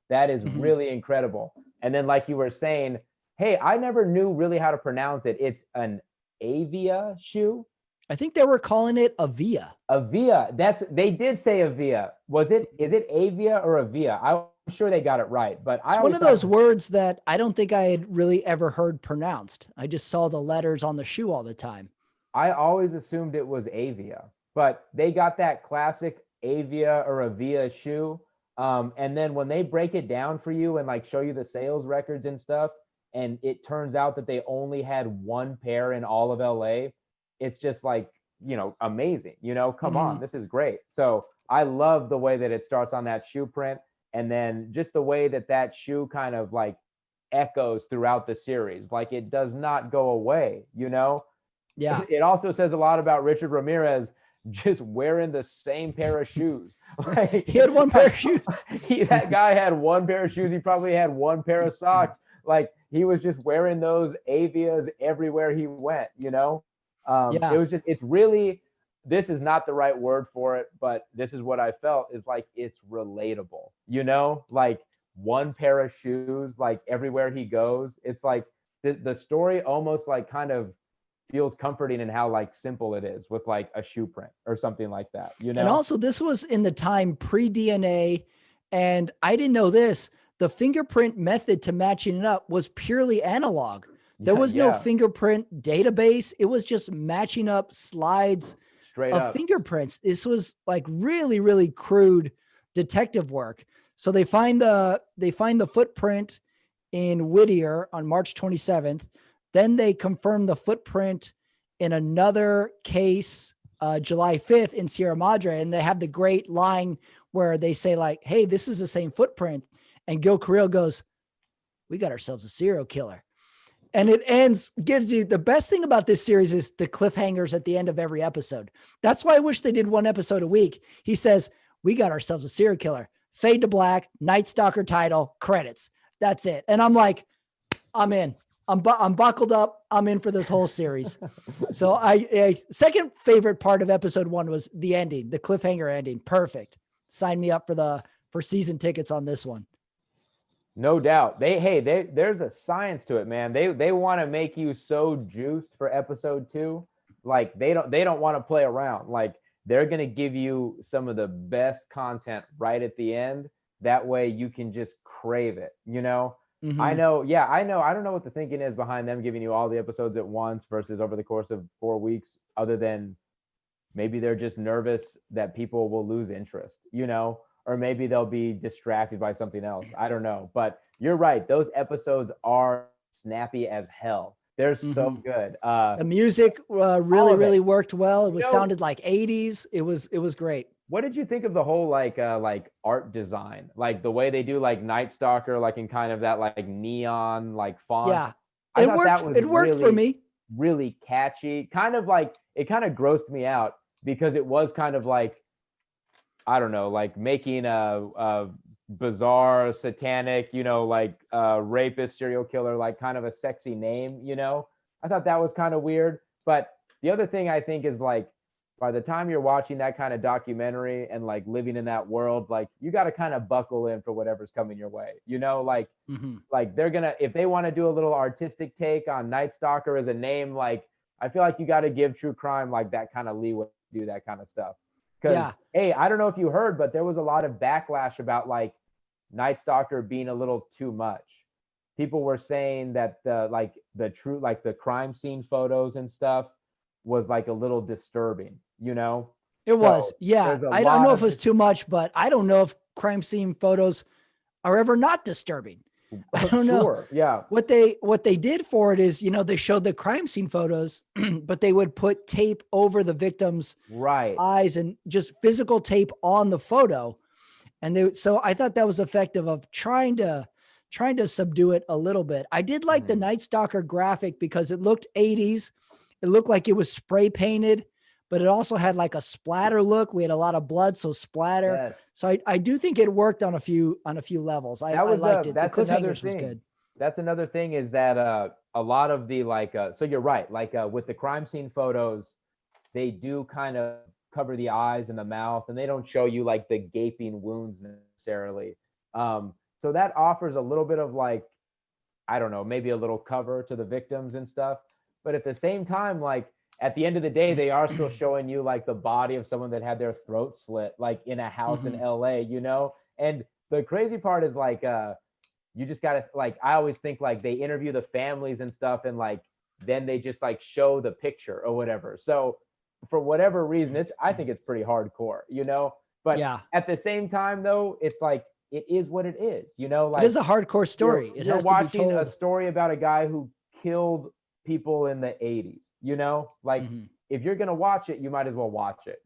That is really incredible. And then, like you were saying, hey, I never knew really how to pronounce it. It's an Avia shoe. I think they were calling it Avia. Avia. They did say Avia. Is it Avia or Avia? I'm sure they got it right, but it's one of those words that I don't think I had really ever heard pronounced. I just saw the letters on the shoe all the time. I always assumed it was Avia, but they got that classic Avia or Avia shoe. And then when they break it down for you and like show you the sales records and stuff, and it turns out that they only had one pair in all of LA, it's just like, amazing, come on, this is great. So I love the way that it starts on that shoe print. And then just the way that shoe kind of like echoes throughout the series. Like it does not go away, Yeah. It also says a lot about Richard Ramirez just wearing the same pair of shoes. Like, he had one pair of shoes. That guy had one pair of shoes. He probably had one pair of socks. Like he was just wearing those Avias everywhere he went, It was just, it's really, this is not the right word for it, but this is what I felt is like, it's relatable, like one pair of shoes, like everywhere he goes. It's like the story almost like kind of feels comforting in how like simple it is with like a shoe print or something like that, And also this was in the time pre-DNA. And I didn't know this, the fingerprint method to matching it up was purely analog. There was no fingerprint database. It was just matching up slides straight of up fingerprints. This was like really, really crude detective work. So they find the footprint in Whittier on March 27th. Then they confirm the footprint in another case, July 5th in Sierra Madre. And they have the great line where they say like, hey, this is the same footprint. And Gil Carrillo goes, we got ourselves a serial killer. And it gives you the best thing about this series is the cliffhangers at the end of every episode. That's why I wish they did one episode a week. He says, we got ourselves a serial killer. Fade to black, Night Stalker title, credits. That's it. And I'm like, I'm in. I'm buckled up. I'm in for this whole series. So second favorite part of episode 1 was the ending, the cliffhanger ending. Perfect. Sign me up for season tickets on this one. No doubt. There's a science to it, man. They want to make you so juiced for episode 2. Like they don't want to play around. Like they're going to give you some of the best content right at the end. That way you can just crave it, I know. Yeah, I know. I don't know what the thinking is behind them giving you all the episodes at once versus over the course of 4 weeks, other than maybe they're just nervous that people will lose interest, or maybe they'll be distracted by something else. I don't know. But you're right. Those episodes are snappy as hell. They're so good. The music really worked well. It sounded like 80s. It was great. What did you think of the whole like art design, like the way they do like Night Stalker, like in kind of that like neon like font? Yeah, it worked for me. Really catchy. Kind of like it kind of grossed me out because it was kind of like, I don't know, like making a bizarre satanic, like rapist serial killer, like kind of a sexy name. I thought that was kind of weird. But the other thing I think is like, by the time you're watching that kind of documentary and like living in that world, like you got to kind of buckle in for whatever's coming your way, like, like they're going to, if they want to do a little artistic take on Night Stalker as a name, like, I feel like you got to give true crime like that kind of leeway to do that kind of stuff. Cause hey, I don't know if you heard, but there was a lot of backlash about like Night Stalker being a little too much. People were saying that the crime scene photos and stuff was like a little disturbing, It was. Yeah. I don't know if it was too much, but I don't know if crime scene photos are ever not disturbing. I don't know. Sure. Yeah. What they did for it is, they showed the crime scene photos, but they would put tape over the victim's Right. eyes and just physical tape on the photo. And so I thought that was effective of trying to subdue it a little bit. I did like the Mhm. Night Stalker graphic because it looked 80s. It looked like it was spray painted, but it also had like a splatter look. We had a lot of blood, so splatter. Yes. So I do think it worked on a few levels. I liked it. The That's another cliffhangers was thing. good. That's another thing is that a lot of the so you're right, like with the crime scene photos, they do kind of cover the eyes and the mouth, and they don't show you like the gaping wounds necessarily. So that offers a little bit of like, I don't know, maybe a little cover to the victims and stuff. But at the same time, like at the end of the day, they are still showing you like the body of someone that had their throat slit, like in a house in LA, And the crazy part is like you just gotta like, I always think like they interview the families and stuff, and like then they just like show the picture or whatever. So for whatever reason, I think it's pretty hardcore. But Yeah, at the same time though, it's like it is what it is, it like is a hardcore story. It you're has to be watching a told. story about a guy who killed people in the 80s. Like Mhm. if you're gonna watch it, you might as well watch it.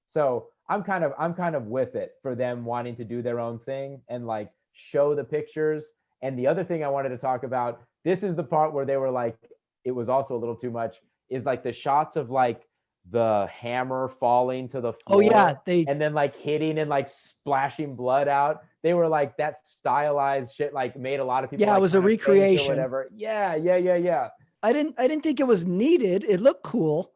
So I'm kind of with it for them wanting to do their own thing and like show the pictures. And the other thing I wanted to talk about, this is the part where they were like, it was also a little too much, is like the shots of like the hammer falling to the Oh yeah, floor and then like hitting and like splashing blood out. They were like, that stylized shit like made a lot of people it like was a kind of faint or recreation. whatever. Yeah. I didn't think it was needed. It looked cool.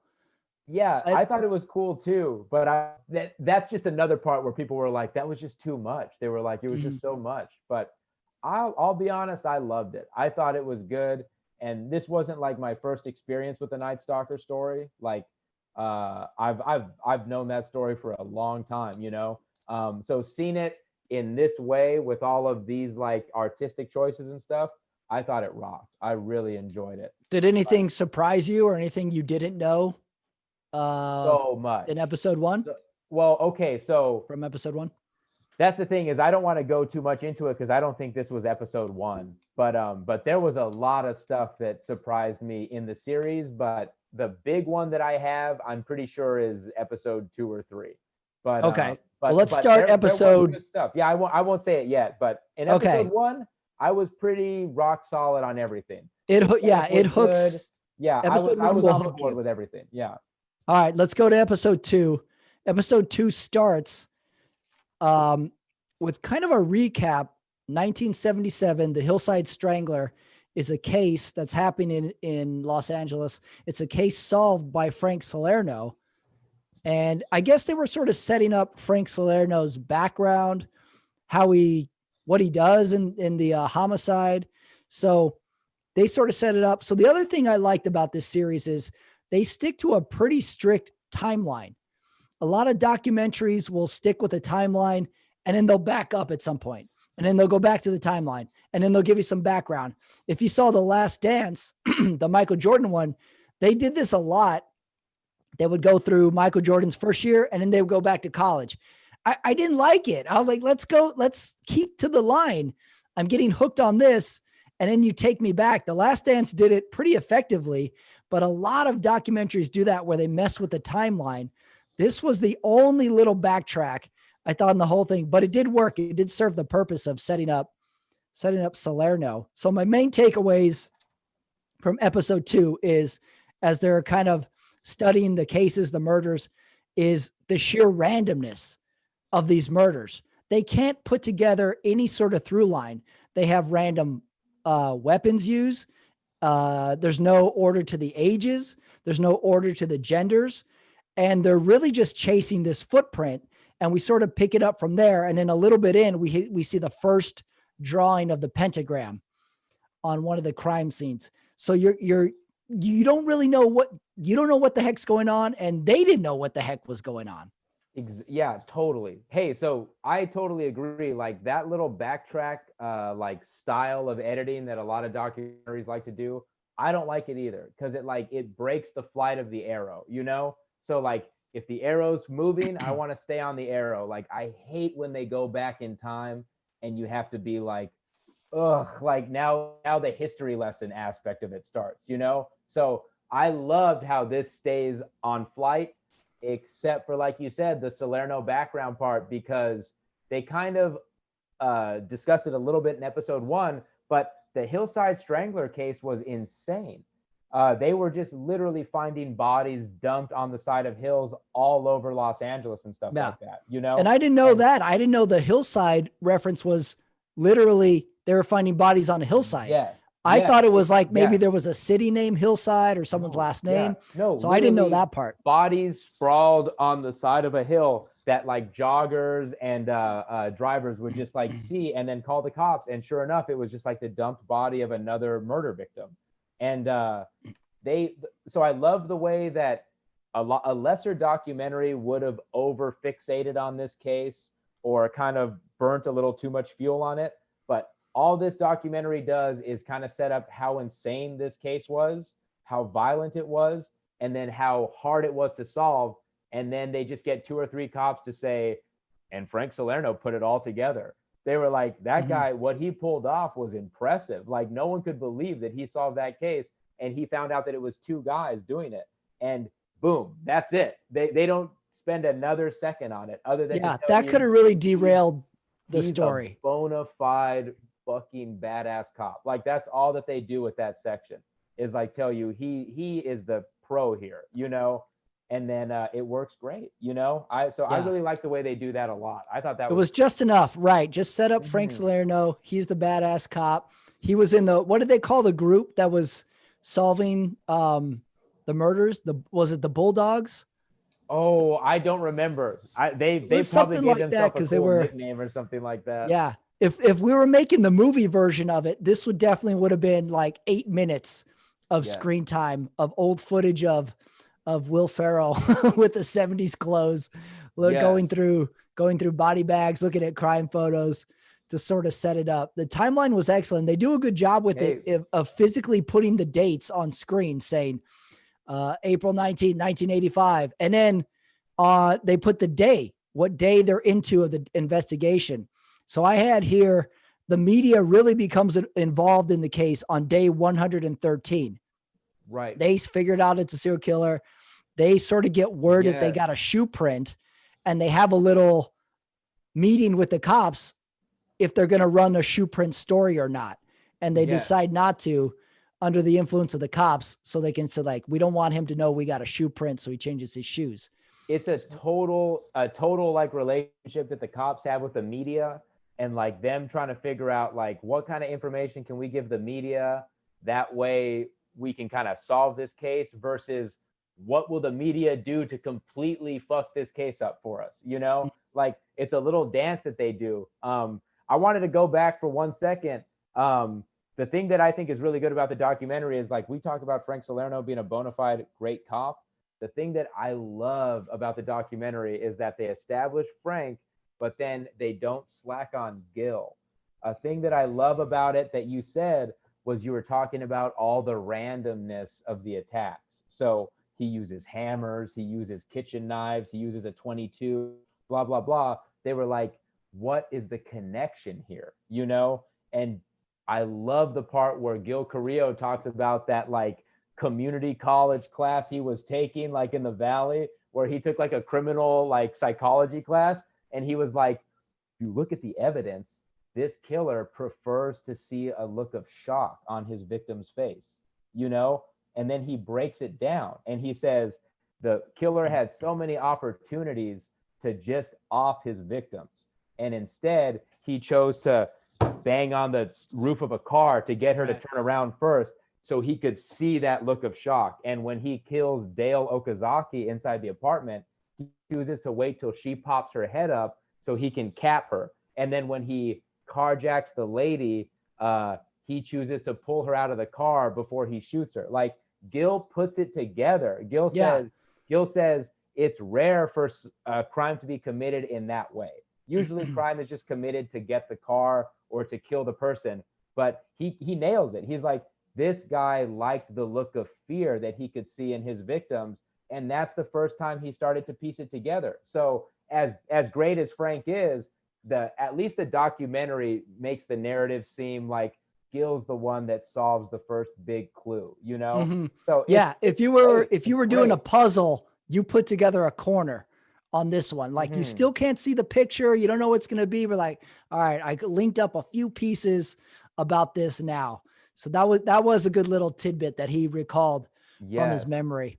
Yeah, I I thought it was cool too, but that's just another part where people were like, that was just too much. They were like, it was Mhm. just so much. But I'll be honest, I loved it. I thought it was good, and this wasn't like my first experience with the Night Stalker story. Like, I've known that story for a long time. So seeing it in this way with all of these like artistic choices and stuff, I thought it rocked. I really enjoyed it Did anything surprise you or anything you didn't know uh, so much. in episode one? So, well, okay, so From episode one? that's the thing is I don't want to go too much into it because I don't think this was episode one. But there was a lot of stuff that surprised me in the series. But the big one that I have, I'm pretty sure is episode 2 or 3. But Okay. Well, but let's but start there was episode. good stuff. Yeah, I won't say it yet. But in episode Okay. 1, I was pretty rock solid on everything. It The yeah, setup it was good. hooks. Yeah, I was Episode I one was will on hook board you. with everything. Yeah. All right, let's go to episode two. Episode two starts um, with kind of a recap. 1977, the Hillside Strangler is a case that's happening in Los Angeles. It's a case solved by Frank Salerno. And I guess they were sort of setting up Frank Salerno's background, what he does in the homicide. So they sort of set it up. So the other thing I liked about this series is they stick to a pretty strict timeline. A lot of documentaries will stick with a timeline and then they'll back up at some point and then they'll go back to the timeline and then they'll give you some background. If you saw The Last Dance, the Michael Jordan one, they did this a lot. They would go through Michael Jordan's first year and then they would go back to college. I didn't like it. I was like, let's keep to the line. I'm getting hooked on this. And then you take me back. The Last Dance did it pretty effectively, but a lot of documentaries do that where they mess with the timeline. This was the only little backtrack I thought in the whole thing, but it did work. It did serve the purpose of setting up Salerno. So my main takeaways from episode 2 is, as they're kind of studying the cases, the murders, is the sheer randomness of these murders. They can't put together any sort of through line. They have random weapons used. There's no order to the ages. There's no order to the genders. And they're really just chasing this footprint. And we sort of pick it up from there. And then a little bit in, we see the first drawing of the pentagram on one of the crime scenes. So you don't really know what the heck's going on. And they didn't know what the heck was going on. Yeah, totally. Hey, so I totally agree. Like that little backtrack, like style of editing that a lot of documentaries like to do, I don't like it either because it breaks the flight of the arrow. So like if the arrow's moving, I want to stay on the arrow. Like I hate when they go back in time and you have to be like, ugh, like now the history lesson aspect of it starts, you know? So I loved how this stays on flight, except for, like you said, the Salerno background part, because they kind of discussed it a little bit in episode 1, but the Hillside Strangler case was insane. They were just literally finding bodies dumped on the side of hills all over Los Angeles and stuff like that, you know? And I didn't know that. I didn't know the hillside reference was literally they were finding bodies on a hillside. Yes. I thought it was like maybe yes. there was a city named Hillside or someone's last name. No, so I didn't know that part. Bodies sprawled on the side of a hill that like joggers and drivers would just like see and then call the cops. And sure enough, it was just like the dumped body of another murder victim. And so I love the way that a lesser documentary would have over fixated on this case or kind of burnt a little too much fuel on it. But all this documentary does is kind of set up how insane this case was, how violent it was, and then how hard it was to solve. And then they just get 2 or 3 cops to say, and Frank Salerno put it all together. They were like, that guy, what he pulled off was impressive. Like no one could believe that he solved that case. And he found out that it was 2 guys doing it. And boom, that's it. They don't spend another second on it other than that could have really derailed the story. A bona fide fucking badass cop. Like that's all that they do with that section is like tell you he is the pro here, you know? And then it works great, you know? I really like the way they do that a lot. I thought that was just enough, right? Just set up Frank Salerno. He's the badass cop. He was in what did they call the group that was solving the murders? Was it the Bulldogs? Oh, I don't remember. They probably gave themselves a cool nickname or something like that. Yeah. If we were making the movie version of it, this would have been like 8 minutes of screen time of old footage of Will Ferrell with the 70s clothes, going through body bags, looking at crime photos to sort of set it up. The timeline was excellent. They do a good job with it of physically putting the dates on screen, saying April 19, 1985. And then they put the day, what day they're into of the investigation. So I had here, the media really becomes involved in the case on day 113. Right. They figured out it's a serial killer. They sort of get word that they got a shoe print, and they have a little meeting with the cops if they're going to run a shoe print story or not. And they decide not to under the influence of the cops. So they can say like, we don't want him to know we got a shoe print. So he changes his shoes. It's a total like relationship that the cops have with the media, and like them trying to figure out like what kind of information can we give the media, that way we can kind of solve this case, versus what will the media do to completely fuck this case up for us, you know? Like it's a little dance that they do. I wanted to go back for 1 second. The thing that I think is really good about the documentary is like we talk about Frank Salerno being a bona fide great cop. The thing that I love about the documentary is that they establish Frank, but then they don't slack on Gil. A thing that I love about it that you said was you were talking about all the randomness of the attacks. So he uses hammers, he uses kitchen knives, he uses a 22, blah, blah, blah. They were like, what is the connection here? You know? And I love the part where Gil Carrillo talks about that like community college class he was taking like in the Valley, where he took like a criminal like psychology class. And he was like, if you look at the evidence, this killer prefers to see a look of shock on his victim's face, you know? And then he breaks it down and he says the killer had so many opportunities to just off his victims. And instead, he chose to bang on the roof of a car to get her to turn around first so he could see that look of shock. And when he kills Dale Okazaki inside the apartment, he chooses to wait till she pops her head up so he can cap her. And then when he carjacks the lady, he chooses to pull her out of the car before he shoots her. Like Gil puts it together. Gil says it's rare for a crime to be committed in that way. Usually crime is just committed to get the car or to kill the person, but he nails it. He's like, this guy liked the look of fear that he could see in his victims. And that's the first time he started to piece it together. So as great as Frank is, at least the documentary makes the narrative seem like Gil's the one that solves the first big clue, you know? Mm-hmm. So Yeah, if you were doing a great. puzzle, you put together a corner on this one. Like you still can't see the picture, you don't know what's going to be. But like, all right, I linked up a few pieces about this now. So that was a good little tidbit that he recalled from his Yes. memory.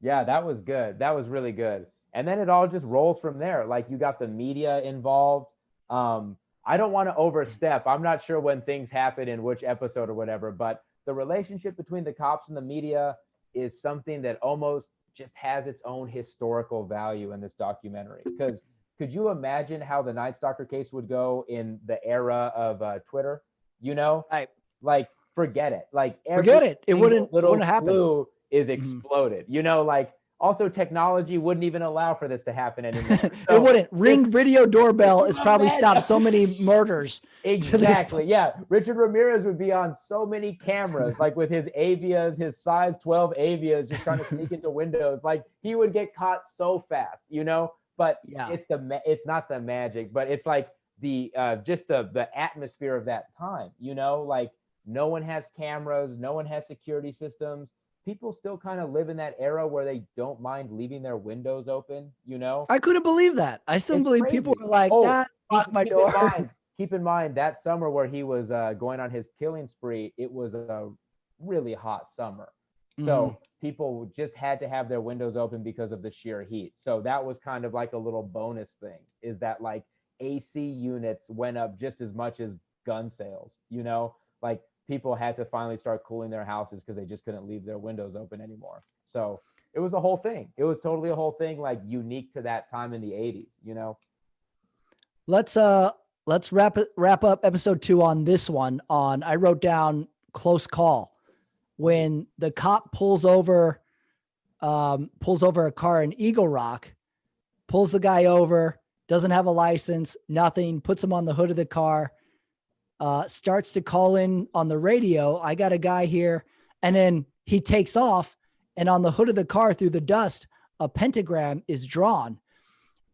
Yeah, that was good. That was really good. And then it all just rolls from there. Like you got the media involved. I don't want to overstep. I'm not sure when things happen in which episode or whatever, but the relationship between the cops and the media is something that almost just has its own historical value in this documentary. Because could you imagine how the Night Stalker case would go in the era of Twitter? You know, Right. like forget it. Like Forget every it. It single little wouldn't happen. clue is Mhm. exploded. You know, like also technology wouldn't even allow for this to happen anymore. It So wouldn't. Ring video doorbell could has you probably stopped so imagine? many murders to this Exactly. Yeah. Richard Ramirez would be on so many cameras, like with his avias, his size 12 avias, just trying to sneak into windows. Like he would get caught so fast, you know. But Yeah. it's not the magic, but it's like the just the atmosphere of that time, you know. Like no one has cameras, no one has security systems. People still kind of live in that era where they don't mind leaving their windows open, you know. I couldn't believe that. I still It's believe people crazy. were like, Oh, nah, lock my keep in door. mind, keep in mind that summer where he was going on his killing spree, it was a really hot summer. Mhm. So people just had to have their windows open because of the sheer heat. So that was kind of like a little bonus thing, is that like AC units went up just as much as gun sales, you know, like people had to finally start cooling their houses because they just couldn't leave their windows open anymore. So it was a whole thing. It was totally a whole thing, like unique to that time in the 80s, you know? Let's wrap up episode 2 on this one. I wrote down close call when the cop pulls over a car in Eagle Rock, pulls the guy over, doesn't have a license, nothing, puts him on the hood of the car, starts to call in on the radio. I got a guy here. And then he takes off, and on the hood of the car through the dust, a pentagram is drawn.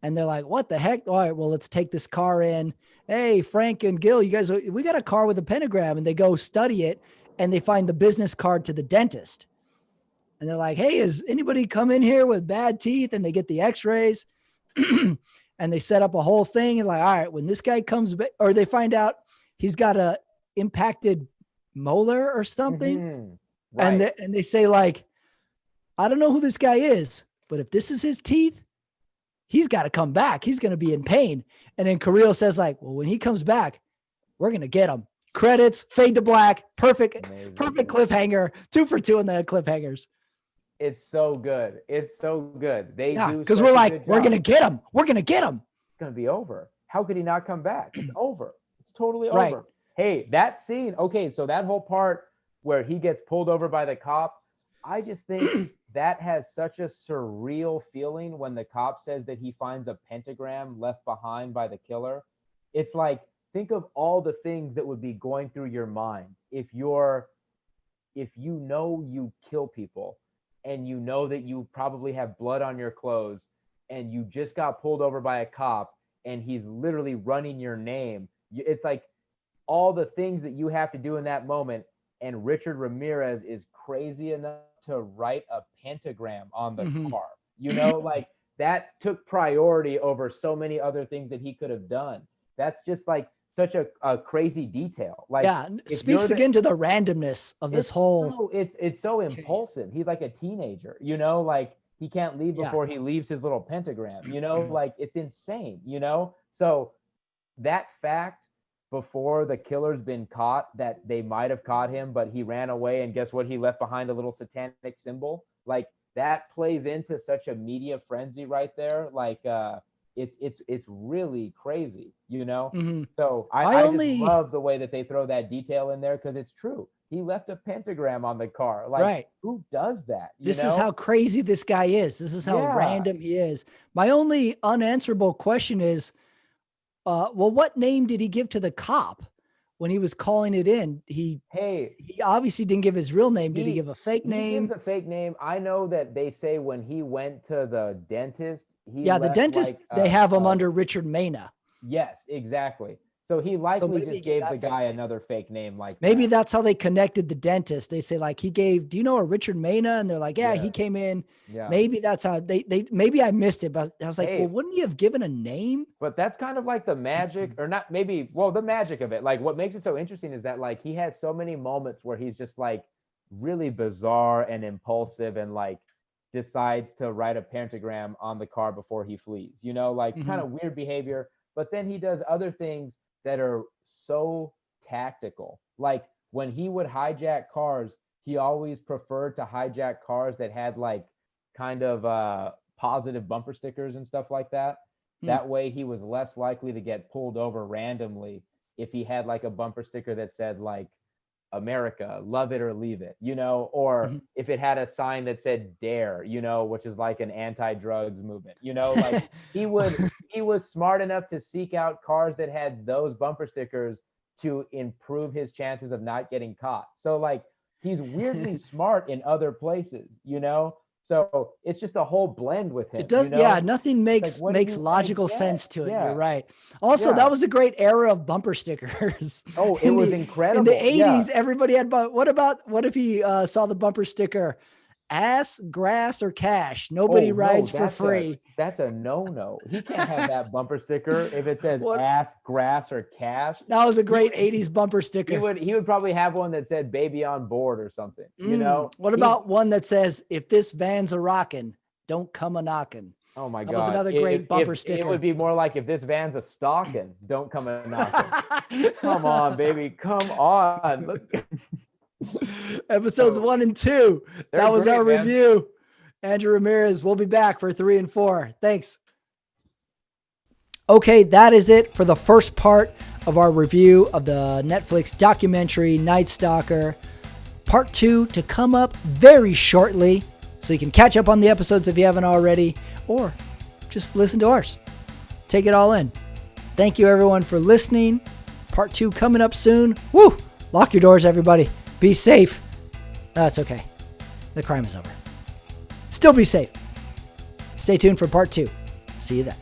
And they're like, what the heck? All right, well, let's take this car in. Hey, Frank and Gil, you guys, we got a car with a pentagram. And they go study it, and they find the business card to the dentist. And they're like, hey, has anybody come in here with bad teeth? And they get the x-rays and they set up a whole thing. And like, all right, when this guy comes back, or they find out he's got a impacted molar or something. Mm-hmm. Right. And they say like, I don't know who this guy is, but if this is his teeth, he's got to come back. He's going to be in pain. And then Carrillo says like, well, when he comes back, we're going to get him. Credits, fade to black, perfect cliffhanger, 2 for 2 in the cliffhangers. It's so good. It's so good. They do because we're like, we're going to get him. We're going to get him. It's going to be over. How could he not come back? It's over. It's totally Right. over. Hey, that scene. Okay. So that whole part where he gets pulled over by the cop, I just think that has such a surreal feeling when the cop says that he finds a pentagram left behind by the killer. It's like, think of all the things that would be going through your mind if you know you kill people and you know that you probably have blood on your clothes and you just got pulled over by a cop and he's literally running your name. It's like all the things that you have to do in that moment. And Richard Ramirez is crazy enough to write a pentagram on the car. You know, like that took priority over so many other things that he could have done. That's just like such a crazy detail. Like, yeah, speaks again to the randomness of this whole. It's so impulsive. He's like a teenager, you know, like he can't leave before he leaves his little pentagram, you know, like it's insane, you know? So that fact before the killer's been caught, that they might have caught him, but he ran away, and guess what? He left behind a little satanic symbol. Like that plays into such a media frenzy right there. Like it's really crazy, you know? So I just love the way that they throw that detail in there because it's true. He left a pentagram on the car. Like, who does that? This is how crazy this guy is. This is how random he is. My only unanswerable question is, well, what name did he give to the cop when he was calling it in? He obviously didn't give his real name. Did he give a fake name? He gives a fake name. I know that they say when he went to the dentist, the dentist, they have him under Richard Mena. Yes, exactly. So he likely just gave the guy another fake name like maybe that's how they connected the dentist. They say like he gave, do you know a Richard Mena? And they're like, yeah, he came in. Yeah. Maybe that's how they maybe I missed it, but I was like, well, wouldn't he have given a name? But that's kind of like the magic, or not maybe, well, the magic of it. Like what makes it so interesting is that like he has so many moments where he's just like really bizarre and impulsive and like decides to write a pentagram on the car before he flees, you know, like kind of weird behavior. But then he does other things that are so tactical. Like when he would hijack cars, he always preferred to hijack cars that had like kind of positive bumper stickers and stuff like that. That way he was less likely to get pulled over randomly if he had like a bumper sticker that said like America, love it or leave it, you know, or if it had a sign that said dare, you know, which is like an anti-drugs movement, you know, like he was smart enough to seek out cars that had those bumper stickers to improve his chances of not getting caught. So like he's weirdly smart in other places, you know. So it's just a whole blend with him. It does, you know? yeah. Nothing makes like, logical sense to it. Yeah. You're right. Also, that was a great era of bumper stickers. Oh, it was incredible. In the 80s, everybody had. What if he saw the bumper sticker? Ass, grass, or cash. Nobody rides for free. That's a no-no. He can't have that bumper sticker if it says ass, grass, or cash. That was a great 80s bumper sticker. He would probably have one that said baby on board or something, you know? What about one that says, if this van's a rockin', don't come a knockin'? Oh my God. That was another great bumper sticker. It would be more like, if this van's a stalkin', don't come a knockin'. Come on, baby. Come on. Let's go. Episodes 1 and 2. That was our review. Andrew Ramirez. We'll be back for 3 and 4. Thanks. Okay, that is it for the first part of our review of the Netflix documentary Night Stalker. Part 2 to come up very shortly, so you can catch up on the episodes if you haven't already, or just listen to ours. Take it all in. Thank you everyone for listening. Part 2 coming up soon. Woo! Lock your doors, everybody. Be safe. That's okay. The crime is over. Still be safe. Stay tuned for part 2. See you then.